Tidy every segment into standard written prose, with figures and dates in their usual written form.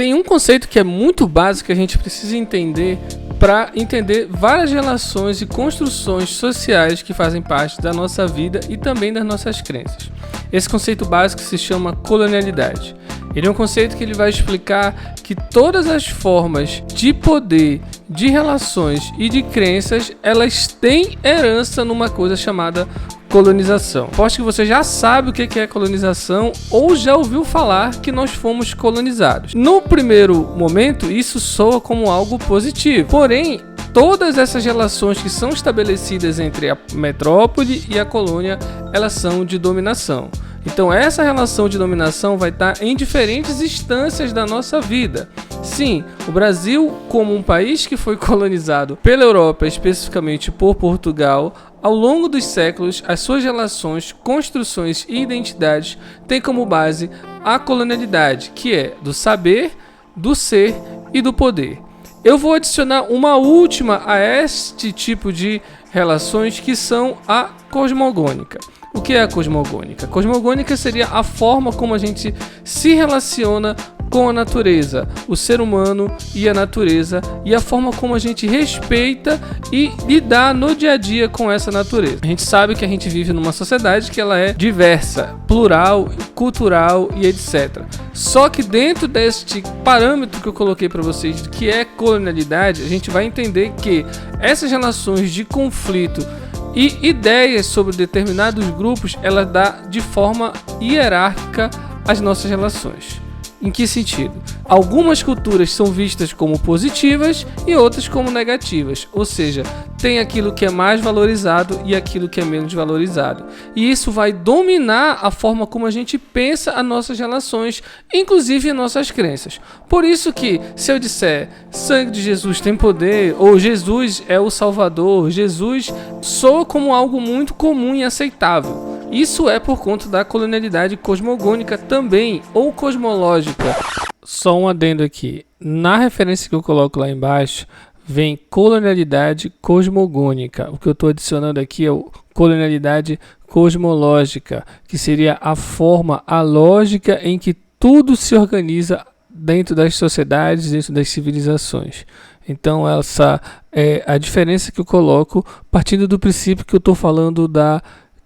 Tem um conceito que é muito básico que a gente precisa entender para entender várias relações e construções sociais que fazem parte da nossa vida e também das nossas crenças. Esse conceito básico se chama colonialidade. Ele é um conceito que ele vai explicar que todas as formas de poder, de relações e de crenças, elas têm herança numa coisa chamada colonização. Aposto que você já sabe o que é colonização ou já ouviu falar que nós fomos colonizados. No primeiro momento, isso soa como algo positivo. Porém, todas essas relações que são estabelecidas entre a metrópole e a colônia, elas são de dominação. Então essa relação de dominação vai estar em diferentes instâncias da nossa vida. Sim, o Brasil, como um país que foi colonizado pela Europa, especificamente por Portugal, ao longo dos séculos, as suas relações, construções e identidades têm como base a colonialidade, que é do saber, do ser e do poder. Eu vou adicionar uma última a este tipo de relações, que são a cosmogônica. O que é a cosmogônica? A cosmogônica seria a forma como a gente se relaciona com a natureza, o ser humano e a natureza, e a forma como a gente respeita e lidar no dia a dia com essa natureza. A gente sabe que a gente vive numa sociedade que ela é diversa, plural, cultural e etc. Só que dentro deste parâmetro que eu coloquei para vocês, que é colonialidade, a gente vai entender que essas relações de conflito e ideias sobre determinados grupos, ela dá de forma hierárquica as nossas relações. Em que sentido? Algumas culturas são vistas como positivas e outras como negativas, ou seja, tem aquilo que é mais valorizado e aquilo que é menos valorizado. E isso vai dominar a forma como a gente pensa as nossas relações, inclusive as nossas crenças. Por isso que, se eu disser sangue de Jesus tem poder, ou Jesus é o Salvador, Jesus soa como algo muito comum e aceitável. Isso é por conta da colonialidade cosmogônica também, ou cosmológica. Só um adendo aqui. Na referência que eu coloco lá embaixo, vem colonialidade cosmogônica. O que eu estou adicionando aqui é colonialidade cosmológica, que seria a forma, a lógica em que tudo se organiza dentro das sociedades, dentro das civilizações. Então essa é a diferença que eu coloco, partindo do princípio que eu estou falando da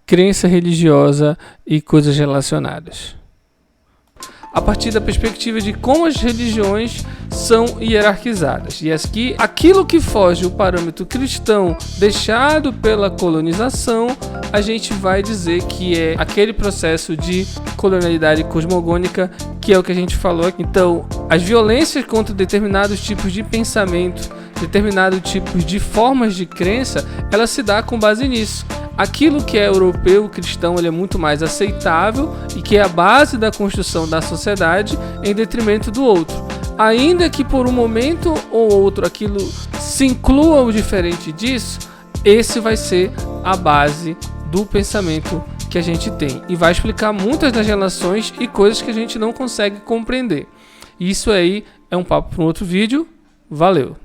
crença religiosa e coisas relacionadas. A partir da perspectiva de como as religiões são hierarquizadas. E aquilo que foge o parâmetro cristão deixado pela colonização, a gente vai dizer que é aquele processo de colonialidade cosmogônica, que é o que a gente falou aqui. Então, as violências contra determinados tipos de pensamento, determinados tipos de formas de crença, ela se dá com base nisso. Aquilo que é europeu, cristão, ele é muito mais aceitável e que é a base da construção da sociedade em detrimento do outro. Ainda que por um momento ou outro aquilo se inclua o diferente disso, esse vai ser a base do pensamento que a gente tem. E vai explicar muitas das relações e coisas que a gente não consegue compreender. Isso aí é um papo para um outro vídeo. Valeu!